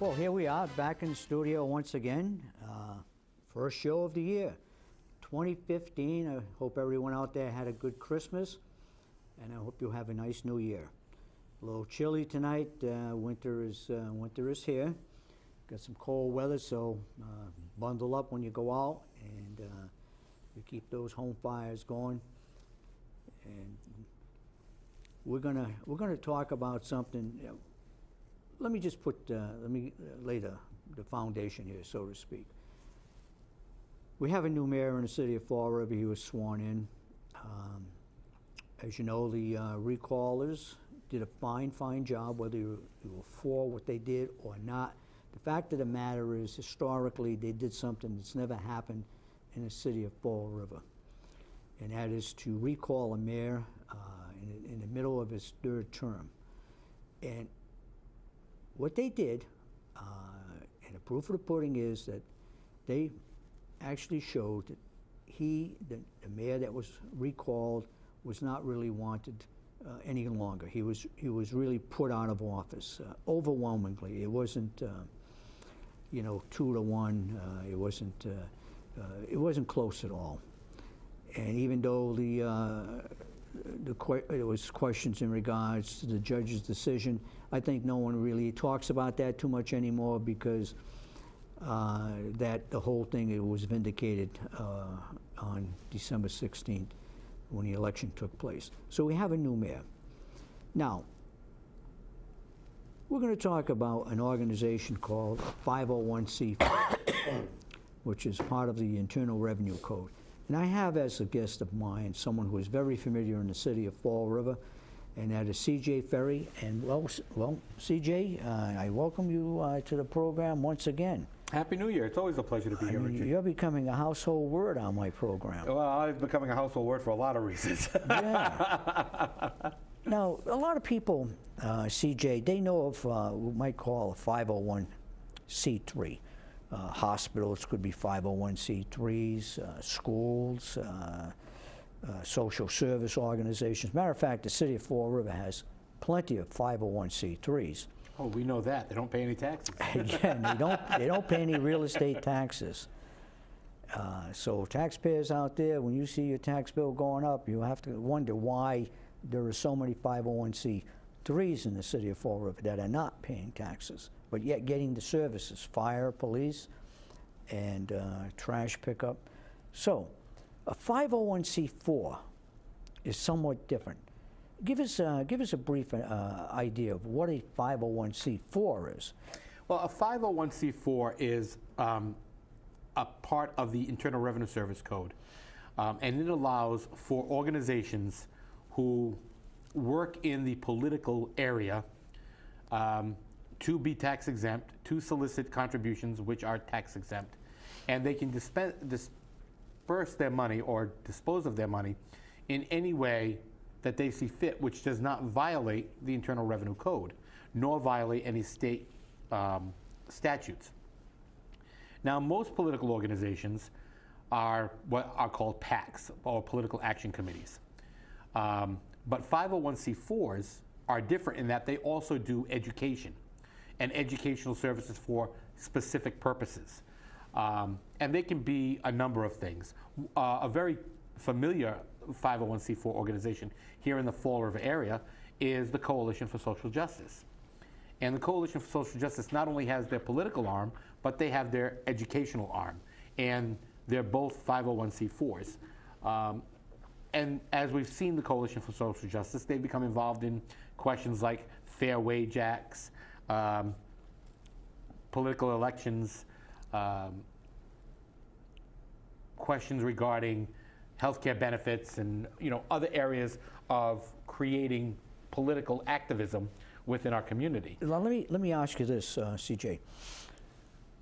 Well, here we are back in the studio once again. First show of the year, 2015. I hope everyone out there had a good Christmas, and I hope you have a nice new year. A little chilly tonight. Winter is here. Got some cold weather, so bundle up when you go out, and you keep those home fires going. And we're gonna talk about something. Let me just lay the foundation here, so to speak. We have a new mayor in the city of Fall River. He was sworn in. As you know, the recallers did a fine job, whether you were for what they did or not. The fact of the matter is, historically, they did something that's never happened in the city of Fall River, and that is to recall a mayor in the middle of his third term. And what they did, and the proof of the pudding is that they actually showed that the mayor that was recalled was not really wanted any longer. He was really put out of office overwhelmingly. It wasn't 2-1. It wasn't close at all. And even though there was questions in regards to the judge's decision, I think no one really talks about that too much anymore, because the whole thing was vindicated on December 16th when the election took place. So we have a new mayor. Now, we're going to talk about an organization called 501c4, which is part of the Internal Revenue Code. And I have as a guest of mine someone who is very familiar in the city of Fall River, and that is CJ Ferry. And well, CJ, I welcome you to the program once again. Happy New Year. It's always a pleasure to be here with you. You're becoming a household word on my program. Well, I'm becoming a household word for a lot of reasons. Yeah. Now, a lot of people, CJ, they know of what we might call a 501c3. Hospitals could be 501c3s, schools, social service organizations. Matter of fact, the city of Fall River has plenty of 501c3s. Oh, we know that. They don't pay any taxes. Again, they don't pay any real estate taxes. So taxpayers out there, when you see your tax bill going up, you have to wonder why there are so many 501c3s in the city of Fall River that are not paying taxes, but yet getting the services, fire, police, and trash pickup. So a 501c4 is somewhat different. Give us a brief idea of what a 501c4 is. Well, a 501c4 is a part of the Internal Revenue Service Code, and it allows for organizations who work in the political area to be tax exempt, to solicit contributions which are tax exempt, and they can disperse their money or dispose of their money in any way that they see fit, which does not violate the Internal Revenue Code, nor violate any state statutes. Now, most political organizations are what are called PACs, or political action committees. But 501c4s are different in that they also do education and educational services for specific purposes. And they can be a number of things. A very familiar 501c4 organization here in the Fall River area is the Coalition for Social Justice. And the Coalition for Social Justice not only has their political arm, but they have their educational arm. And they're both 501c4s. And as we've seen the Coalition for Social Justice, they've become involved in questions like Fair Wage Acts, political elections, questions regarding healthcare benefits, and other areas of creating political activism within our community. Let me ask you this, CJ.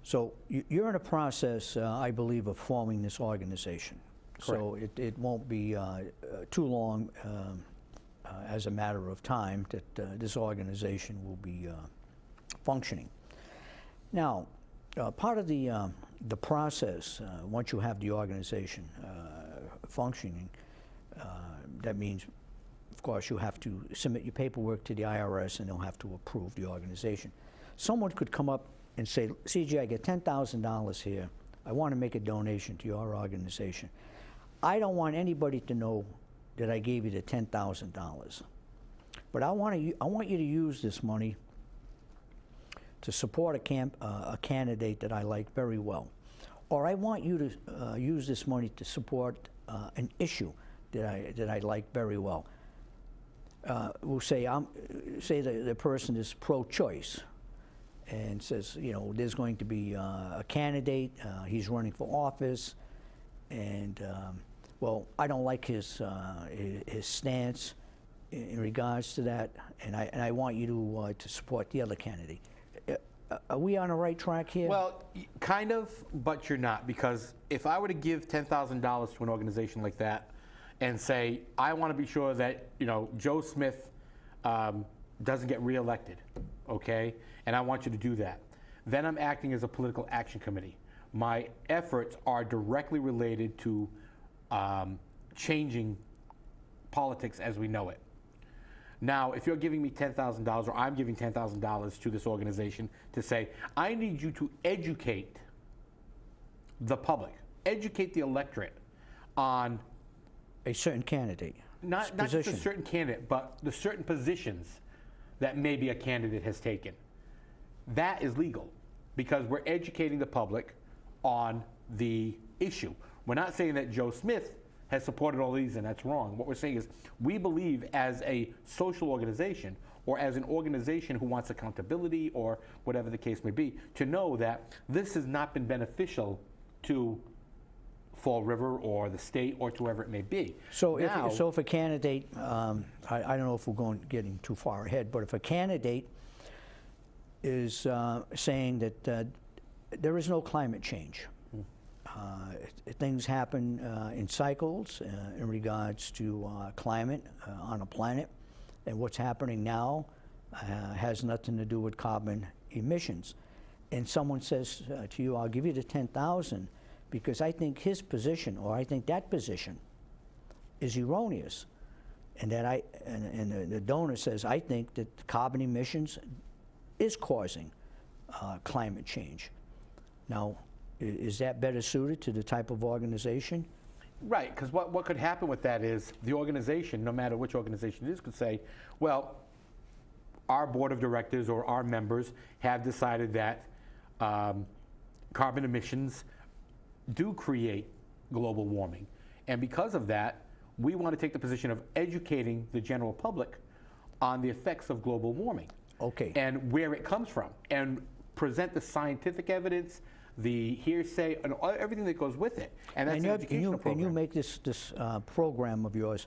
So you're in a process, I believe, of forming this organization. Correct. So it won't be too long, as a matter of time, that this organization will be functioning. Now, part of the process, once you have the organization functioning, that means, of course, you have to submit your paperwork to the IRS, and they'll have to approve the organization. Someone could come up and say, CJ, I get $10,000 here. I want to make a donation to your organization. I don't want anybody to know that I gave you the $10,000. But I want you to use this money to support a candidate that I like very well. Or I want you to use this money to support an issue that I like very well. We'll say the person is pro-choice and says, you know, there's going to be a candidate, he's running for office, and well, I don't like his stance in regards to that, and I want you to support the other candidate. Are we on the right track here? Well, kind of, but you're not, because if I were to give $10,000 to an organization like that and say, I want to be sure that, you know, Joe Smith doesn't get reelected, okay, and I want you to do that, then I'm acting as a political action committee. My efforts are directly related to changing politics as we know it. Now, if you're giving me $10,000, or I'm giving $10,000 to this organization to say, I need you to educate the public, educate the electorate on a certain candidate. not just a certain candidate, but the certain positions that maybe a candidate has taken. That is legal, because we're educating the public on the issue. We're not saying that Joe Smith has supported all these and that's wrong. What we're saying is we believe as a social organization, or as an organization who wants accountability, or whatever the case may be, to know that this has not been beneficial to Fall River or the state or to whoever it may be. So if a candidate, I don't know if we're getting too far ahead, but if a candidate is saying that there is no climate change, things happen in cycles in regards to climate on a planet, and what's happening now has nothing to do with carbon emissions. And someone says to you, I'll give you the 10,000 because I think his position, or I think that position, is erroneous. And that the donor says, I think that carbon emissions is causing climate change. Now, is that better suited to the type of organization? Right, because what could happen with that is the organization, no matter which organization it is, could say, well, our board of directors or our members have decided that carbon emissions do create global warming. And because of that, we want to take the position of educating the general public on the effects of global warming. Okay. And where it comes from, and present the scientific evidence, the hearsay, and everything that goes with it. And that's an educational program. And you make this program of yours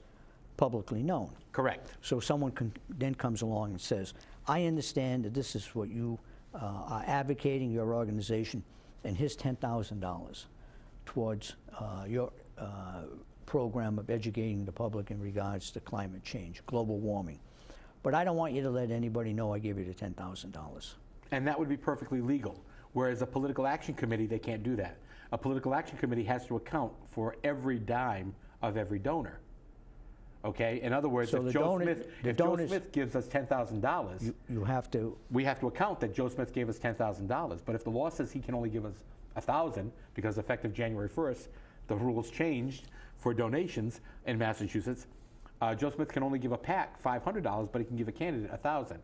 publicly known. Correct. So someone then comes along and says, I understand that this is what you are advocating, your organization, and here's $10,000 towards your program of educating the public in regards to climate change, global warming. But I don't want you to let anybody know I gave you the $10,000. And that would be perfectly legal. Whereas a political action committee, they can't do that. A political action committee has to account for every dime of every donor. Okay? In other words, So if Joe Smith gives us $10,000, you have to. we have to account that Joe Smith gave us $10,000. But if the law says he can only give us $1,000, because effective January 1st, the rules changed for donations in Massachusetts, Joe Smith can only give a PAC $500, but he can give a candidate $1,000.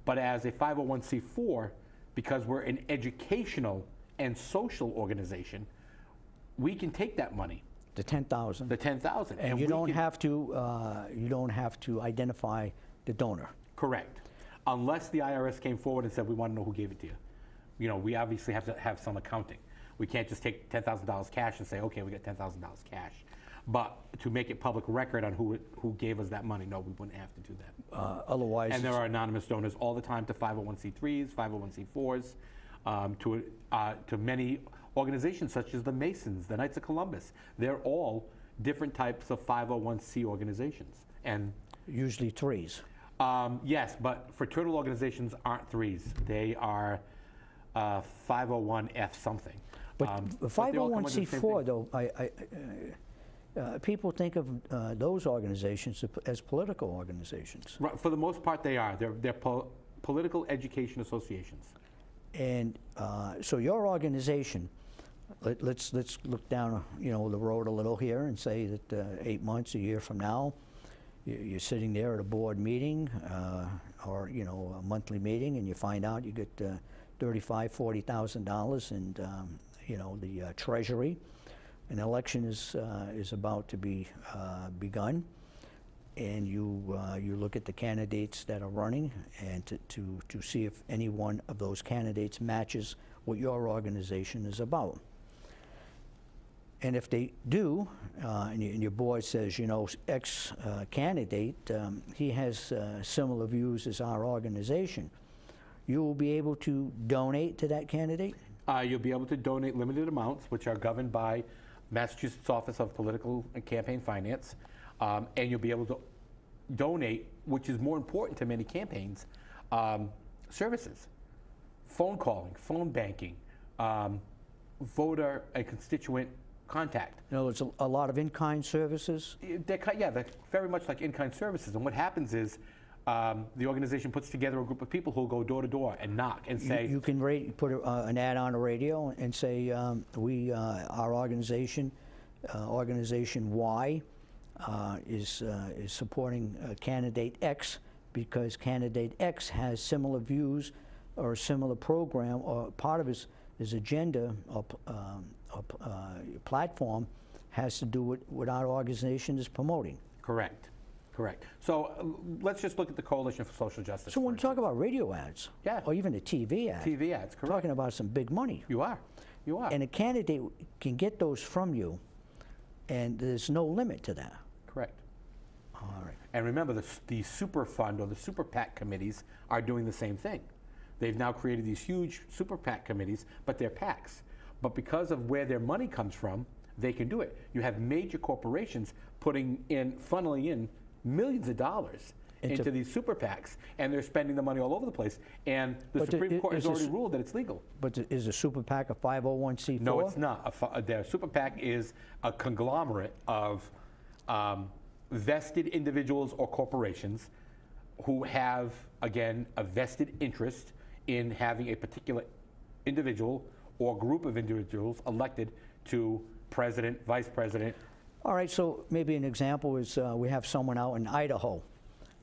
But as a 501c4, because we're an educational and social organization, we can take that money. The 10,000. The 10,000. And you don't have to identify the donor. Correct. Unless the IRS came forward and said, we want to know who gave it to you. You know, we obviously have to have some accounting. We can't just take $10,000 cash and say, okay, we got $10,000 cash. But to make it public record on who gave us that money, no, we wouldn't have to do that. Otherwise, and there are anonymous donors all the time to 501c3s, 501c4s, to many organizations such as the Masons, the Knights of Columbus. They're all different types of 501c organizations. And usually threes. Yes, but fraternal organizations aren't threes. They are 501f something. But 501c4, though, people think of those organizations as political organizations. Right, for the most part, they are. They're political education associations. And so your organization, let's look down, the road a little here and say that 8 months, a year from now, you're sitting there at a board meeting or a monthly meeting, and you find out you get $35,000, $40,000 and the Treasury. An election is about to be begun, and you look at the candidates that are running and to see if any one of those candidates matches what your organization is about. And if they do, and your board says, X candidate, he has similar views as our organization, you will be able to donate to that candidate? You'll be able to donate limited amounts, which are governed by Massachusetts Office of Political and Campaign Finance, and you'll be able to donate, which is more important to many campaigns, services, phone calling, phone banking, voter and constituent contact. It's a lot of in-kind services? They're very much like in-kind services. And what happens is the organization puts together a group of people who go door to door and knock and say... You can put an ad on the radio and say, our organization, Organization Y, is supporting candidate X because candidate X has similar views or a similar program, or part of his agenda or platform has to do with what our organization is promoting. Correct. So let's just look at the Coalition for Social Justice. So when you talk about radio ads, yeah, or even the TV ads, correct. Talking about some big money. You are. And a candidate can get those from you, and there's no limit to that. Correct. All right. And remember, the super fund or the super PAC committees are doing the same thing. They've now created these huge super PAC committees, but they're PACs. But because of where their money comes from, they can do it. You have major corporations funneling in millions of dollars into these super PACs, and they're spending the money all over the place. And the Supreme Court has already ruled that it's legal. But is a super PAC a 501c4? No, it's not. Their super PAC is a conglomerate of vested individuals or corporations who have, again, a vested interest in having a particular individual or group of individuals elected to president, vice president. All right, so maybe an example is we have someone out in Idaho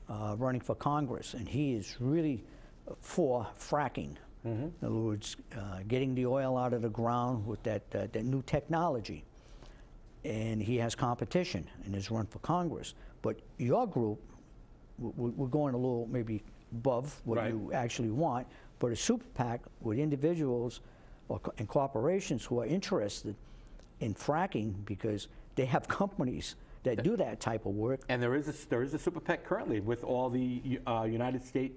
running for Congress, and he is really for fracking. In other words, getting the oil out of the ground with that new technology. And he has competition in his run for Congress. But your group, we're going a little maybe above what you actually want, but a super PAC with individuals and corporations who are interested in fracking because they have companies that do that type of work. And there is a super PAC currently with all the United States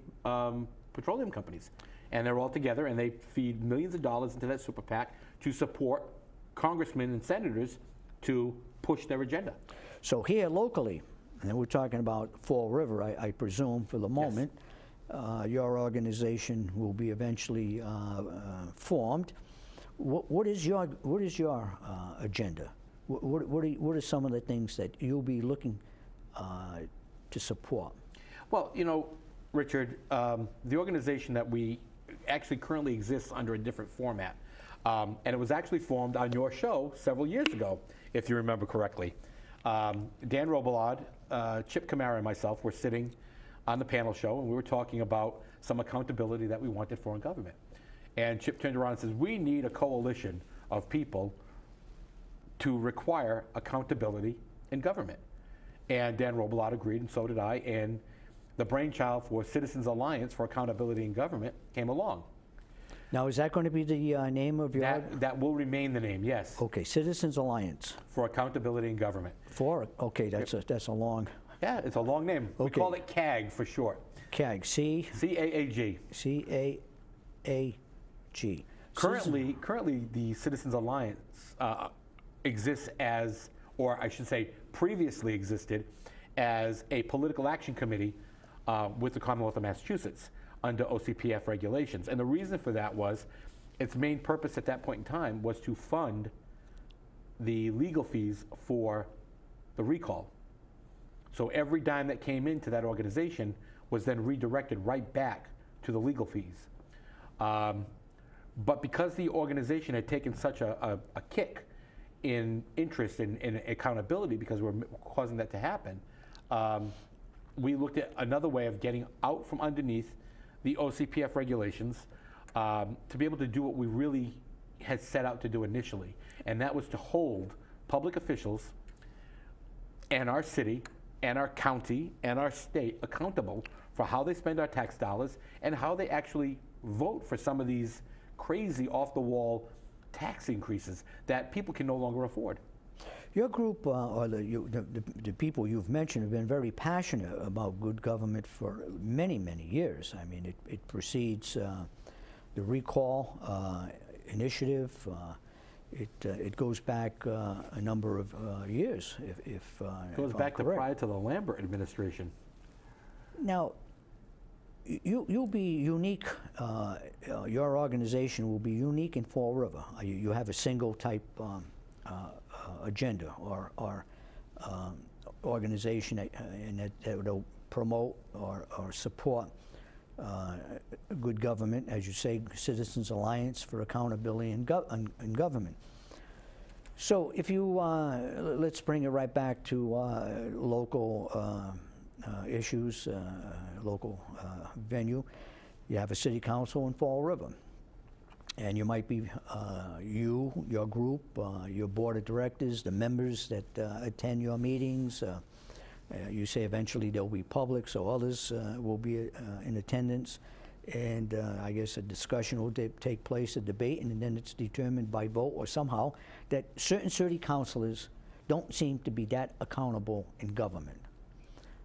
petroleum companies. And they're all together, and they feed millions of dollars into that super PAC to support congressmen and senators to push their agenda. So here locally, and we're talking about Fall River, I presume, for the moment, your organization will be eventually formed. What is your agenda? What are some of the things that you'll be looking to support? Well, Richard, the organization that we actually currently exists under a different format. And it was actually formed on your show several years ago, if you remember correctly. Dan Robillard, Chip Kamara, and myself were sitting on the panel show, and we were talking about some accountability that we wanted for in government. And Chip turned around and says, we need a coalition of people to require accountability in government. And Dan Robillard agreed, and so did I, and the brainchild for Citizens Alliance for Accountability in Government came along. Now, is that going to be the name of your... That will remain the name, yes. Okay, Citizens Alliance. For Accountability in Government. Okay, that's a long... Yeah, it's a long name. Okay. We call it CAG for short. CAG, C-A-A-G. C-A-A-G. Currently, the Citizens Alliance exists as, or I should say previously existed, as a political action committee with the Commonwealth of Massachusetts under OCPF regulations. And the reason for that was its main purpose at that point in time was to fund the legal fees for the recall. So every dime that came into that organization was then redirected right back to the legal fees. But because the organization had taken such a kick in interest in accountability, because we're causing that to happen, we looked at another way of getting out from underneath the OCPF regulations to be able to do what we really had set out to do initially, and that was to hold public officials and our city and our county and our state accountable for how they spend our tax dollars and how they actually vote for some of these crazy off-the-wall tax increases that people can no longer afford. Your group, or the people you've mentioned, have been very passionate about good government for many, many years. I mean, it precedes the recall initiative. It goes back a number of years, if It goes if I'm back to correct. prior to the Lambert administration. Now, you'll be unique, your organization will be unique in Fall River. You have a single type agenda or organization that will promote or support good government, as you say, Citizens Alliance for Accountability in Government. So if you, let's bring it right back to local issues, local venue. You have a city council in Fall River, and you might be, your group, your board of directors, the members that attend your meetings. You say eventually they'll be public, so others will be in attendance, and I guess a discussion will take place, a debate, and then it's determined by vote or somehow that certain city councilors don't seem to be that accountable in government.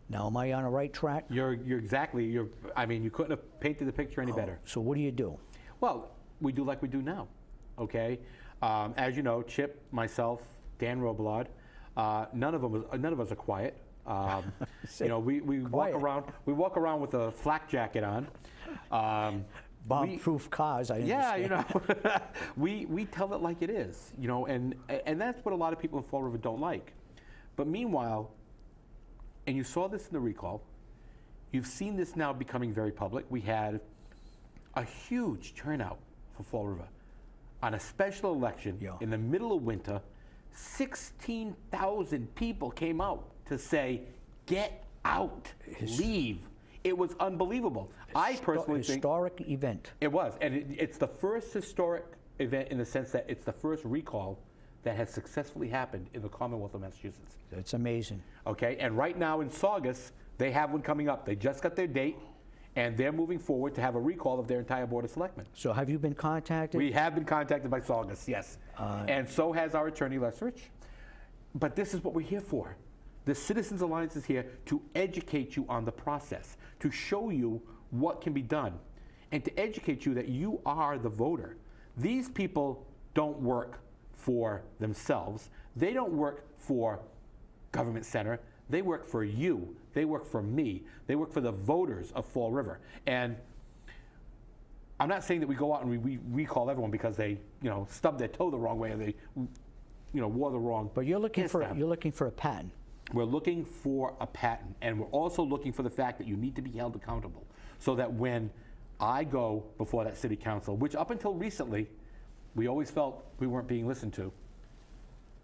Now, am I on the right track? You're exactly, I mean, you couldn't have painted the picture any better. So what do you do? Well, we do like we do now, okay? As you know, Chip, myself, Dan Robillard, none of us are quiet. You know, we walk around with a flak jacket on. Bomb-proof cars, I understand. Yeah, you know, we tell it like it is, you know, and that's what a lot of people in Fall River don't like. But meanwhile, and you saw this in the recall, you've seen this now becoming very public. We had a huge turnout for Fall River on a special election in the middle of winter. 16,000 people came out to say, get out, leave. It was unbelievable. I personally think historic event. it was, and it's the first historic event in the sense that it's the first recall that has successfully happened in the Commonwealth of Massachusetts. It's amazing. Okay, and right now in Saugus, they have one coming up. They just got their date, and they're moving forward to have a recall of their entire Board of Selectmen. So have you been contacted? We have been contacted by Saugus, yes. And so has our attorney, Les Rich. But this is what we're here for. The Citizens Alliance is here to educate you on the process, to show you what can be done, and to educate you that you are the voter. These people don't work for themselves. They don't work for Government Center. They work for you. They work for me. They work for the voters of Fall River. And I'm not saying that we go out and we recall everyone because they, you know, stubbed their toe the wrong way or they, you know, wore the wrong. But you're looking for hairstyle. you're looking for a pattern. We're looking for a pattern, and we're also looking for the fact that you need to be held accountable, so that when I go before that city council, which up until recently, we always felt we weren't being listened to,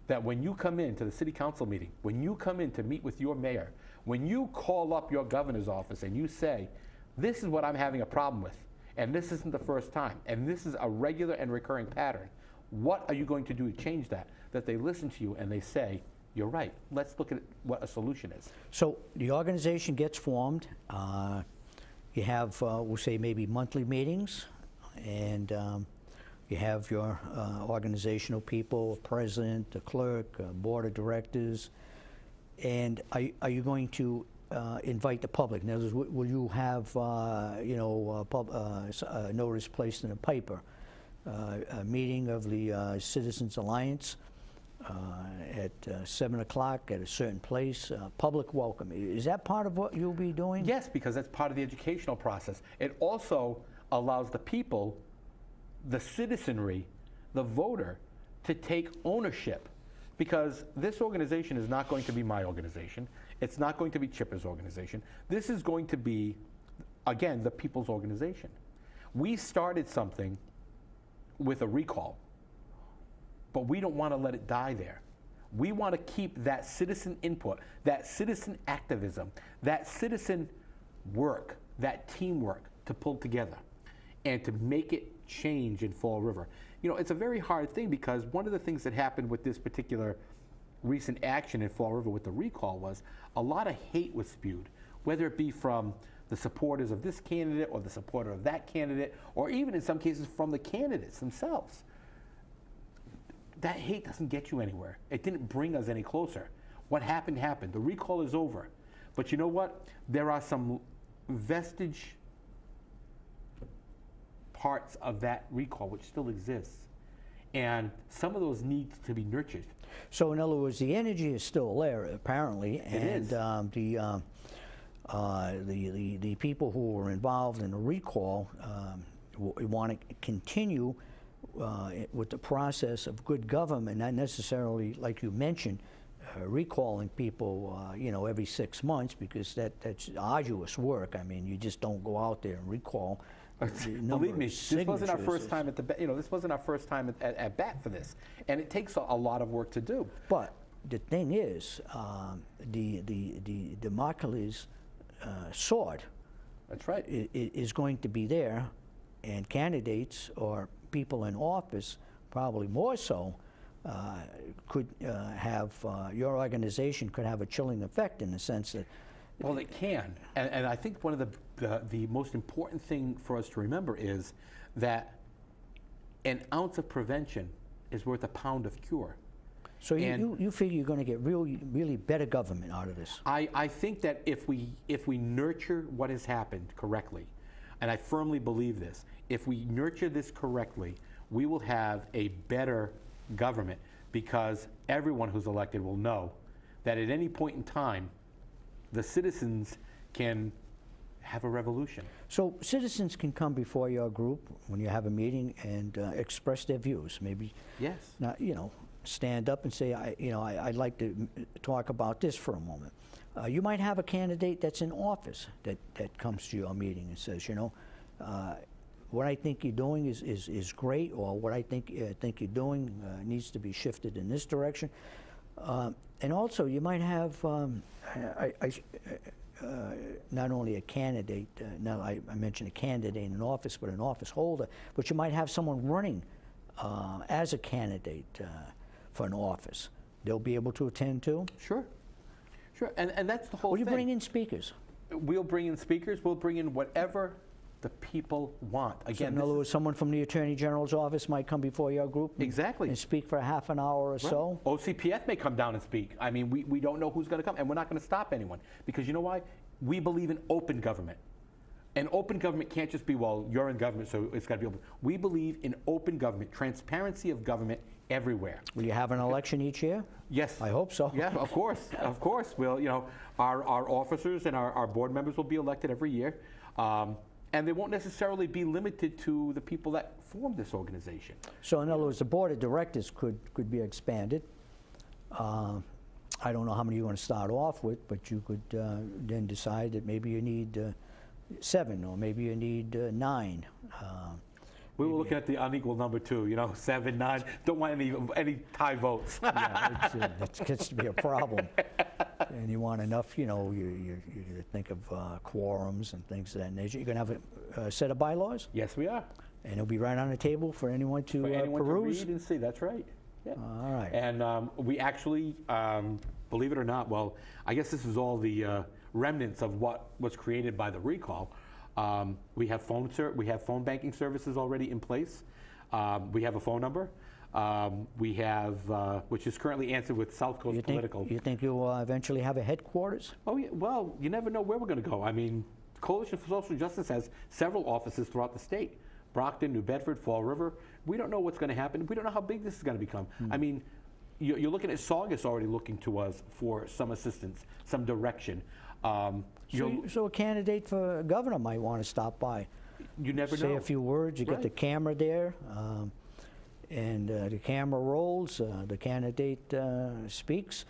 that when you come into the city council meeting, when you come in to meet with your mayor, when you call up your governor's office and you say, this is what I'm having a problem with, and this isn't the first time, and this is a regular and recurring pattern, what are you going to do to change that? That they listen to you and they say, you're right, let's look at what a solution is. So the organization gets formed. You have, we'll say, maybe monthly meetings, and you have your organizational people, a president, a clerk, a board of directors. And are you going to invite the public? In other words, will you have, you know, a notice placed in a paper, a meeting of the Citizens Alliance at 7 o'clock at a certain place, public welcome? Is that part of what you'll be doing? Yes, because that's part of the educational process. It also allows the people, the citizenry, the voter, to take ownership. Because this organization is not going to be my organization. It's not going to be Chipper's organization. This is going to be, again, the people's organization. We started something with a recall, but we don't want to let it die there. We want to keep that citizen input, that citizen activism, that citizen work, that teamwork to pull together and to make it change in Fall River. You know, it's a very hard thing because one of the things that happened with this particular recent action in Fall River with the recall was a lot of hate was spewed, whether it be from the supporters of this candidate or the supporter of that candidate, or even in some cases from the candidates themselves. That hate doesn't get you anywhere. It didn't bring us any closer. What happened, happened. The recall is over. But you know what? There are some vestige parts of that recall which still exists. And some of those need to be nurtured. So in other words, the energy is still there, apparently, and is. The people who were involved in the recall want to continue with the process of good government, not necessarily, like you mentioned, recalling people, you know, every 6 months, because that's arduous work. I mean, you just don't go out there and recall. Believe me, this wasn't our first time at the this wasn't our first time at bat for this, and it takes a lot of work to do. But the thing is, the Damocles sword, that's right, is going to be there, and candidates or people in office, probably more so, could have your organization could have a chilling effect in the sense that. Well, it can, and I think one of the most important thing for us to remember is that an ounce of prevention is worth a pound of cure. So you figure you're going to get really better government out of this? I think that if we nurture what has happened correctly, and I firmly believe this, if we nurture this correctly, we will have a better government, because everyone who's elected will know that at any point in time, the citizens can have a revolution. So citizens can come before your group when you have a meeting and express their views. Maybe, yes, not, you know, stand up and say, I'd like to talk about this for a moment. You might have a candidate that's in office that comes to your meeting and says, you know, what I think you're doing is great, or what I think you're doing needs to be shifted in this direction. And also, you might have not only a candidate, now I mentioned a candidate in office, but an office holder, but you might have someone running as a candidate for an office. They'll be able to attend too? Sure, sure, and that's the whole Will thing. you bring in speakers? We'll bring in speakers, we'll bring in whatever the people want. Again, so in other words, someone from the Attorney General's office might come before your group exactly and speak for a half an hour or right. so? OCPF may come down and speak. I mean, we don't know who's going to come, and we're not going to stop anyone, because you know why? We believe in open government. And open government can't just be, well, you're in government, so it's got to be open. We believe in open government, transparency of government everywhere. Will you have an election each year? Yes. I hope so. Yeah, of course, of course. We'll, you know, our officers and our board members will be elected every year. And they won't necessarily be limited to the people that formed this organization. So in other words, the board of directors could be expanded. I don't know how many you're going to start off with, but you could then decide that maybe you need 7, or maybe you need 9. We were looking at the unequal number 2, you know, 7, 9. Don't want any tie votes. Yeah, that gets to be a problem. And you want enough, you know, you think of quorums and things of that nature. You're going to have a set of bylaws? Yes, we are. And it'll be right on the table for anyone to peruse? To read and see, that's right. Yeah. All right. And we actually, believe it or not, well, I guess this is all the remnants of what was created by the recall. We have phone banking services already in place. We have a phone number. We have, which is currently answered with South Coast Political. You think you'll eventually have a headquarters? Oh, yeah. Well, you never know where we're going to go. I mean, Coalition for Social Justice has several offices throughout the state. Brockton, New Bedford, Fall River. We don't know what's going to happen. We don't know how big this is going to become. I mean, you're looking at Saugus already looking to us for some assistance, some direction. So a candidate for governor might want to stop by. You never know. Say a few words. You Right. get the camera there, and the camera rolls. The candidate speaks,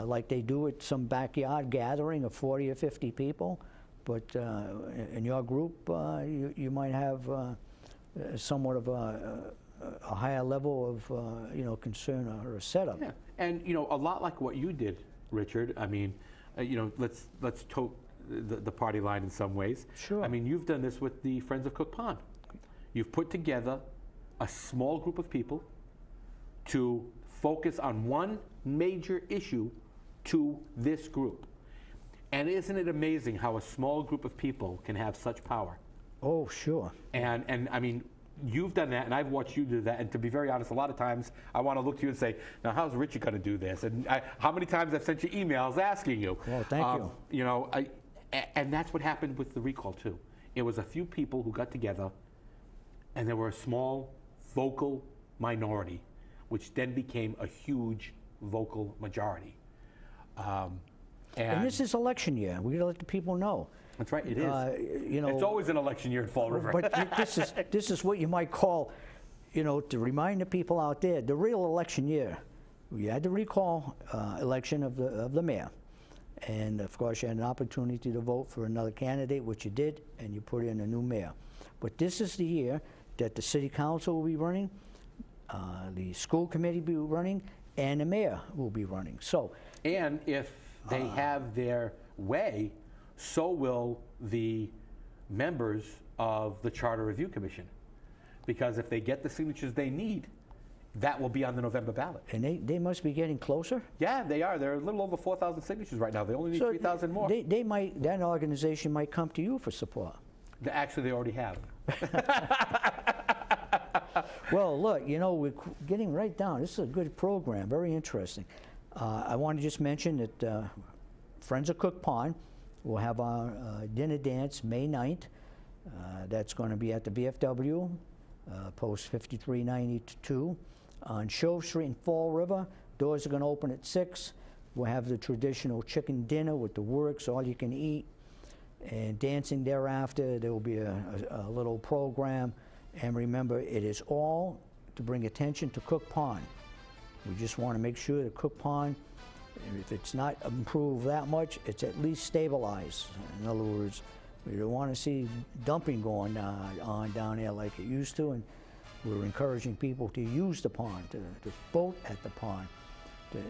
like they do at some backyard gathering of 40 or 50 people. But in your group, you might have somewhat of a higher level of, you know, concern or a setup. Yeah, and you know, a lot like what you did, Richard. I mean, you know, let's tote the party line in some ways. Sure. I mean, you've done this with the Friends of Cook Pond. You've put together a small group of people to focus on one major issue to this group. And isn't it amazing how a small group of people can have such power? Oh, sure. And I mean, you've done that, and I've watched you do that. And to be very honest, a lot of times I want to look to you and say, now, how's Richard going to do this? And how many times I've sent you emails asking you. Well, thank you. You know, and that's what happened with the recall, too. It was a few people who got together, and there were a small vocal minority, which then became a huge vocal majority. And this is election year. We got to let the people know. That's right, it is. You know, It's always an election year in Fall River. but this is what you might call, you know, to remind the people out there, the real election year. We had the recall election of the mayor. And of course, you had an opportunity to vote for another candidate, which you did, and you put in a new mayor. But this is the year that the city council will be running, the school committee will be running, and the mayor will be running. So, and if they have their way, so will the members of the Charter Review Commission. Because if they get the signatures they need, that will be on the November ballot. and they must be getting closer. Yeah, they are. They're a little over 4,000 signatures right now. They only need 3,000 more. They might, that organization might come to you for support. Actually, they already have. Well, look, you know, we're getting right down. This is a good program, very interesting. I want to just mention that Friends of Cook Pond will have our dinner dance May 9th. That's going to be at the VFW, post 5392 on Shove Street in Fall River. Doors are going to open at 6. We'll have the traditional chicken dinner with the works, all you can eat, and dancing thereafter. There will be a little program. And remember, it is all to bring attention to Cook Pond. We just want to make sure that Cook Pond, if it's not improved that much, it's at least stabilized. In other words, we don't want to see dumping going on down there like it used to, and we're encouraging people to use the pond, to boat at the pond,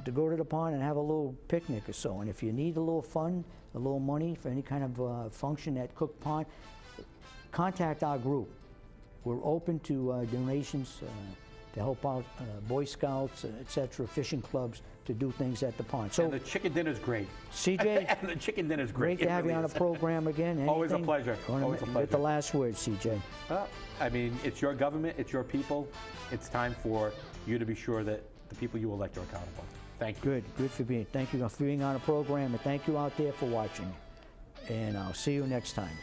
to go to the pond and have a little picnic or so. And if you need a little fun, a little money for any kind of function at Cook Pond, contact our group. We're open to donations to help out Boy Scouts, etc., fishing clubs, to do things at the pond. So And the chicken dinner's great. CJ, And the chicken dinner's great. great to It have you really on the is. program again. Always a Anything? pleasure. Wanna Always a Get pleasure. the last word, CJ. Well, I mean, it's your government, it's your people. It's time for you to be sure that the people you elect are accountable. Thank you. Good for being. Thank you for being on the program, and thank you out there for watching. And I'll see you next time.